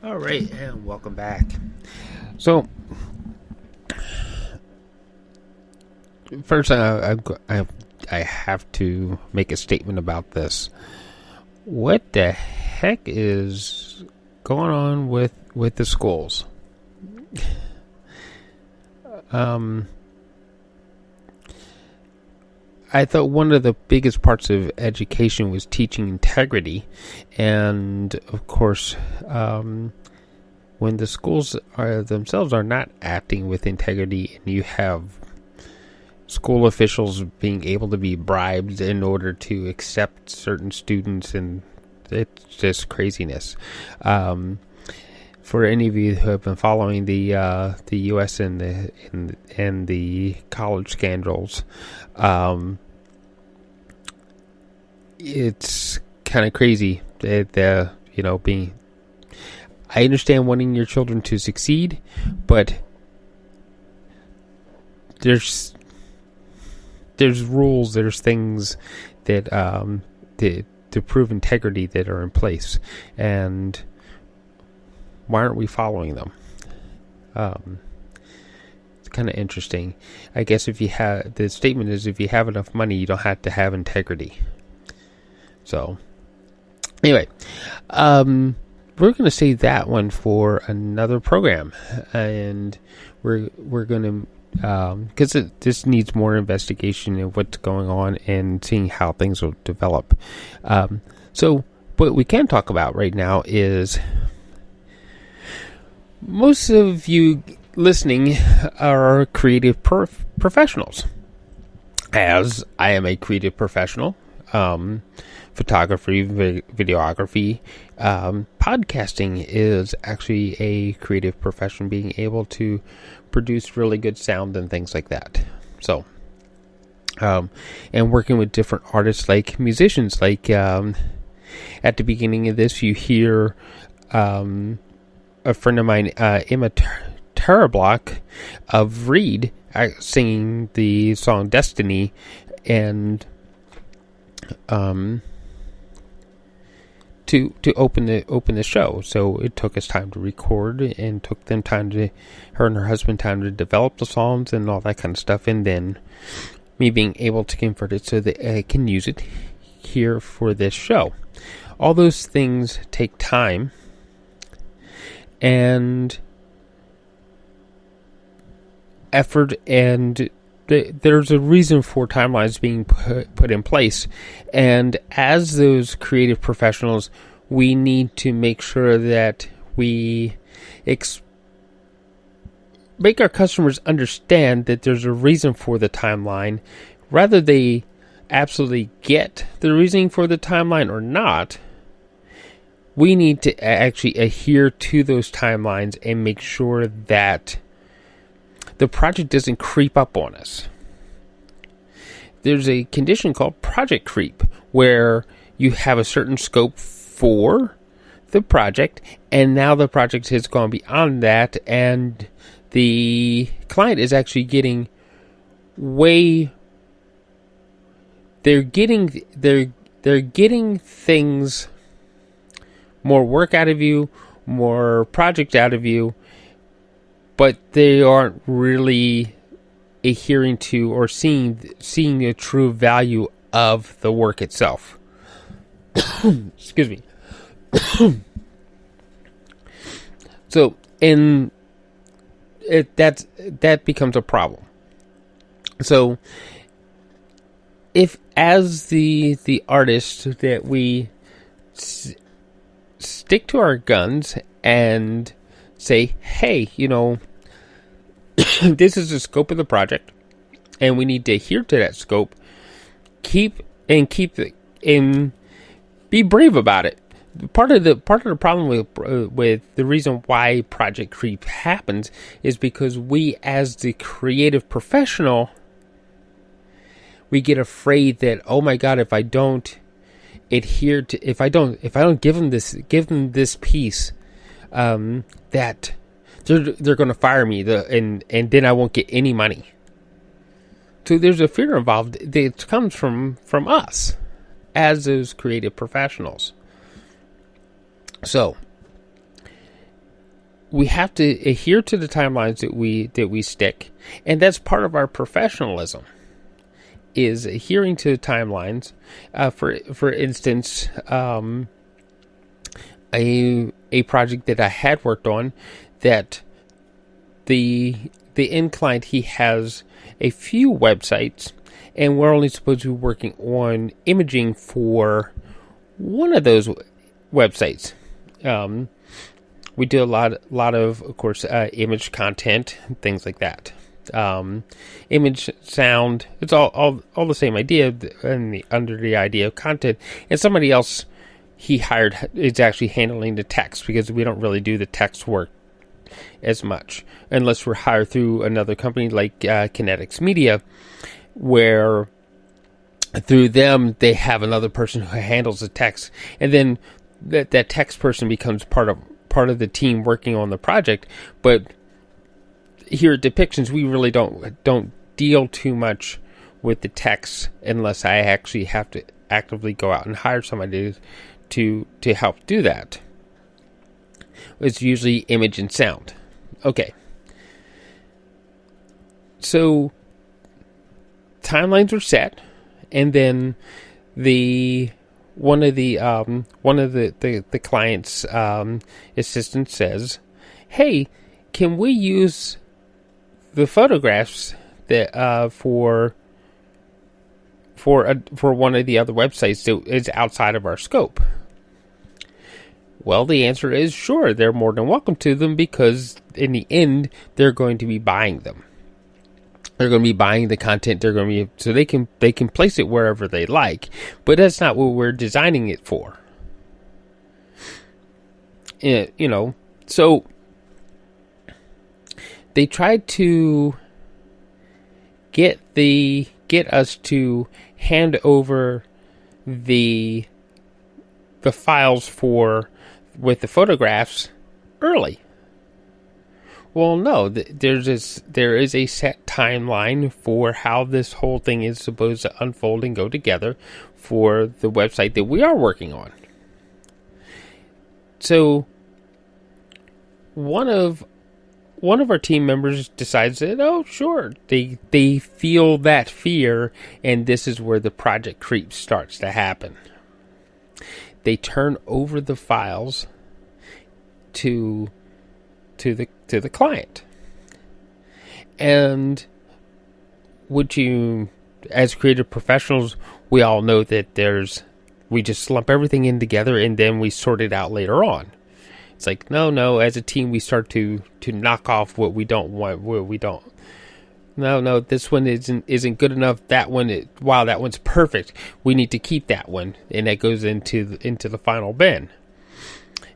All right, and welcome back. So, first, I have to make a statement about this. What the heck is going on with the schools? I thought one of the biggest parts of education was teaching integrity, and of course, when the schools themselves are not acting with integrity, and you have school officials being able to be bribed in order to accept certain students, and it's just craziness. For any of you who have been following the U.S. and the college scandals, it's kind of crazy that being. I understand wanting your children to succeed, but there's rules, there's things that to prove integrity that are in place, and why aren't we following them? It's kind of interesting. I guess the statement is if you have enough money, you don't have to have integrity. So, anyway, we're going to save that one for another program, and we're going to, because this needs more investigation of what's going on and seeing how things will develop. So, what we can talk about right now is most of you listening are creative professionals, as I am a creative professional. Photography, videography, podcasting is actually a creative profession, being able to produce really good sound and things like that. So, and working with different artists like musicians, like at the beginning of this, you hear a friend of mine, Emma Terablock of Reed, singing the song Destiny, and to open the show. So it took us time to record, and took them her and her husband time to develop the songs and all that kind of stuff, and then me being able to convert it so that I can use it here for this show. All those things take time, and effort, and there's a reason for timelines being put in place. And as those creative professionals, we need to make sure that we make our customers understand that there's a reason for the timeline. Whether they absolutely get the reasoning for the timeline or not, we need to actually adhere to those timelines and make sure that the project doesn't creep up on us. There's a condition called project creep, where you have a certain scope for the project, and now the project has gone beyond that, and the client is actually getting they're getting things, more work out of you, more project out of you, but they aren't really adhering to or seeing the true value of the work itself. Excuse me. So, that becomes a problem. So, if as the artist that we stick to our guns and say, hey, this is the scope of the project, and we need to adhere to that scope. Keep and be brave about it. Part of the problem with the reason why project creep happens is because we, as the creative professional, we get afraid that, oh my God, if I don't adhere to, if I don't give them this piece, that they're going to fire me, and then I won't get any money. So there's a fear involved that comes from us as those creative professionals. So we have to adhere to the timelines that we stick, and that's part of our professionalism, is adhering to timelines. For instance, a project that I had worked on, that the end client, he has a few websites, and we're only supposed to be working on imaging for one of those websites. We do a lot of course, image content, things like that. Image, sound, it's all the same idea, and under the idea of content. And somebody else he hired is actually handling the text, because we don't really do the text work as much unless we're hired through another company like Kinetics Media, where through them they have another person who handles the text, and then that text person becomes part of the team working on the project. But here at Depictions, we really don't deal too much with the text unless I actually have to actively go out and hire somebody to help do that. It's usually image and sound. Okay. So timelines were set, and then one of the client's assistant says, "Hey, can we use the photographs that for one of the other websites that is outside of our scope?" Well, the answer is sure. They're more than welcome to them, because in the end, they're going to be buying them. They're going to be buying the content. They're going to be, so they can place it wherever they like, but that's not what we're designing it for. So they tried to get us to hand over the files with the photographs early. Well, no, there is a set timeline for how this whole thing is supposed to unfold and go together for the website that we are working on. So one of our team members decides that, oh, sure, they feel that fear, and this is where the project creep starts to happen. They turn over the files to the client. And as creative professionals, we all know that we just lump everything in together and then we sort it out later on. It's like, no, as a team we start to knock off what we don't want, what we don't. No, this one isn't good enough. That one, that one's perfect. We need to keep that one, and that goes into the final bin.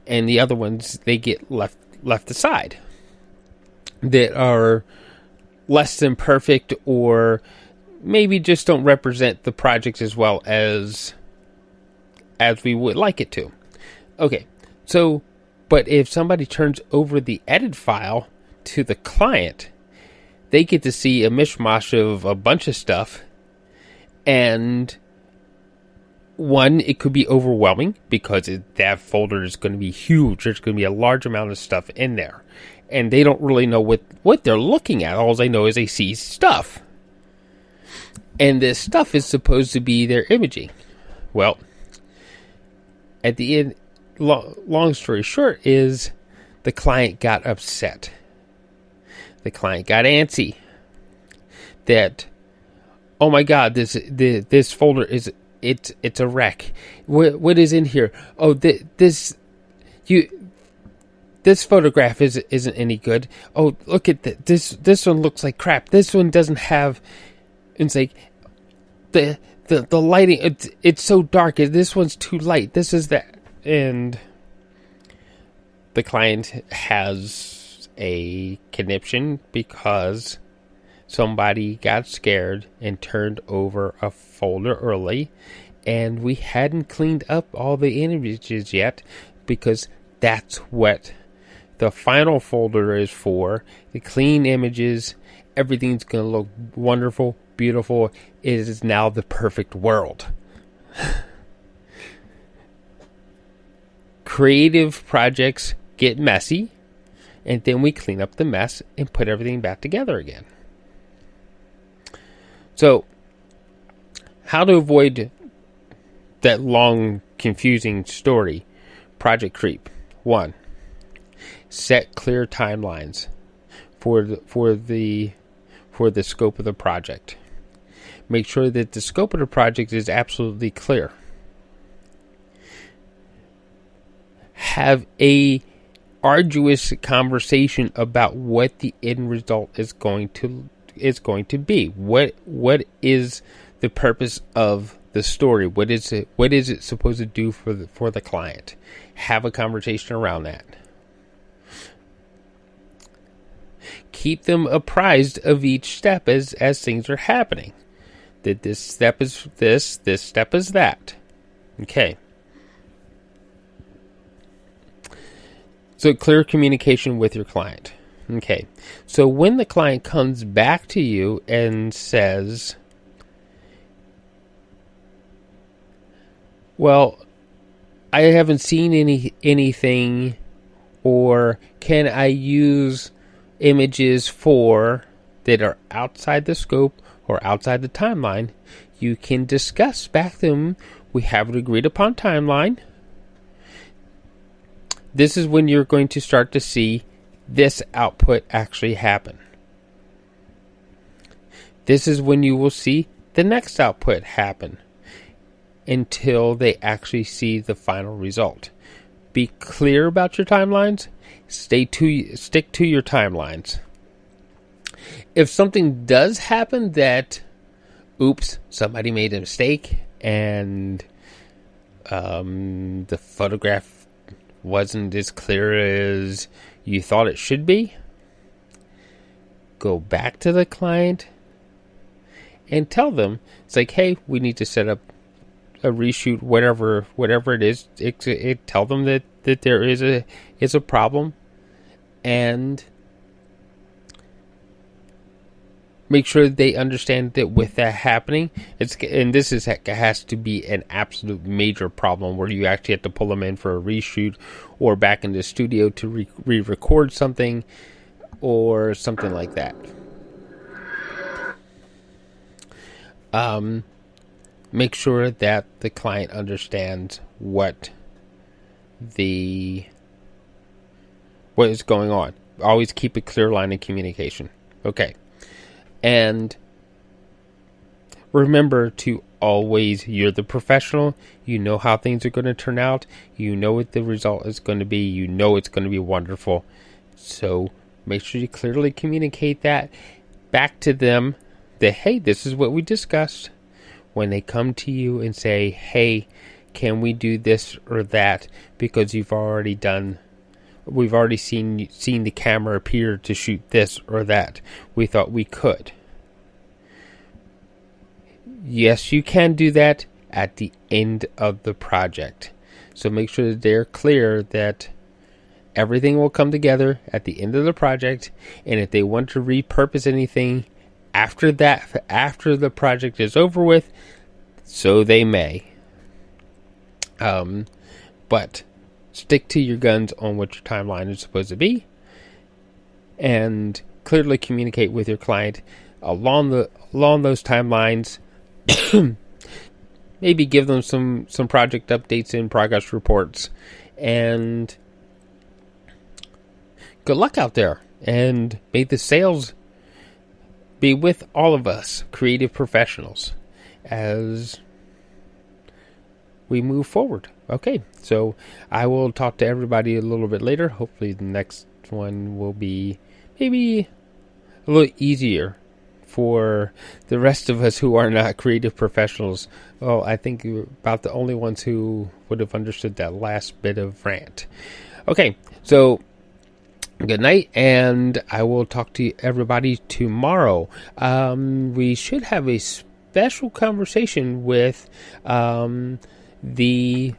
And the other ones, they get left aside, that are less than perfect, or maybe just don't represent the project as well as we would like it to. Okay, so, but if somebody turns over the edit file to the client, they get to see a mishmash of a bunch of stuff, and one, it could be overwhelming because that folder is going to be huge. There's going to be a large amount of stuff in there, and they don't really know what they're looking at. All they know is they see stuff, and this stuff is supposed to be their imaging. Well, at the end, long story short, is the client got upset. The client got antsy that, oh my God, this folder it's a wreck. What is in here? Oh, this photograph isn't any good. Oh, look at this one looks like crap. This one doesn't have. It's like the lighting. It's so dark. This one's too light. This is that, and the client has a conniption because somebody got scared and turned over a folder early, and we hadn't cleaned up all the images yet, because that's what the final folder is for. The clean images, everything's going to look wonderful, beautiful. It is now the perfect world. Creative projects get messy, and then we clean up the mess and put everything back together again. So, how to avoid that long, confusing story? Project creep. 1. Set clear timelines for the scope of the project. Make sure that the scope of the project is absolutely clear. Have a arduous conversation about what the end result is going to be. What is the purpose of the story? What is it supposed to do for the client? Have a conversation around that. Keep them apprised of each step as things are happening. That this step is this step is that. Okay. So clear communication with your client. Okay. So when the client comes back to you and says, well, I haven't seen anything, or can I use images that are outside the scope or outside the timeline, you can discuss back to them, we have an agreed upon timeline. This is when you're going to start to see this output actually happen. This is when you will see the next output happen until they actually see the final result. Be clear about your timelines. Stick to your timelines. If something does happen that, somebody made a mistake and the photograph wasn't as clear as you thought it should be, go back to the client and tell them, it's like, hey, we need to set up a reshoot, whatever it is. Tell them that there is a problem, and make sure they understand that with that happening, has to be an absolute major problem where you actually have to pull them in for a reshoot or back in the studio to re-record something or something like that. Make sure that the client understands what is going on. Always keep a clear line of communication. Okay. And remember to always, you're the professional. You know how things are going to turn out. You know what the result is going to be. You know it's going to be wonderful. So make sure you clearly communicate that back to them, that, hey, this is what we discussed. When they come to you and say, hey, can we do this or that, because we've already seen the camera appear to shoot this or that. We thought we could. Yes, you can do that at the end of the project. So make sure that they're clear that everything will come together at the end of the project. And if they want to repurpose anything after the project is over with, so they may. But stick to your guns on what your timeline is supposed to be, and clearly communicate with your client along those timelines. Maybe give them some project updates and progress reports, and good luck out there. And may the sales be with all of us creative professionals as we move forward. Okay, so I will talk to everybody a little bit later. Hopefully the next one will be maybe a little easier for the rest of us who are not creative professionals. Well, I think you're about the only ones who would have understood that last bit of rant. Okay, so good night, and I will talk to everybody tomorrow. We should have a special conversation with the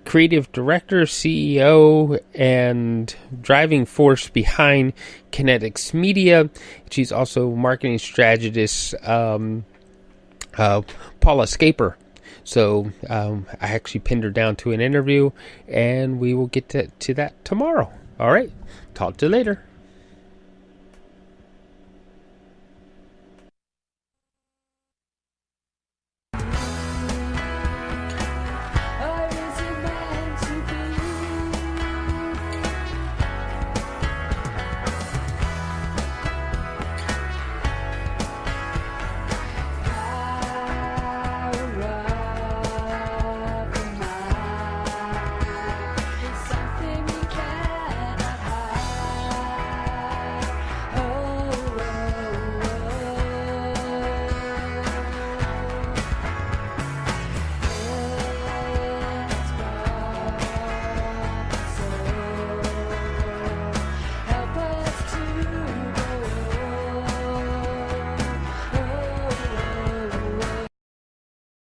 creative director, CEO, and driving force behind Kinetics Media. She's also marketing strategist, Paula Scaper. So I actually pinned her down to an interview, and we will get to that tomorrow. All right. Talk to you later.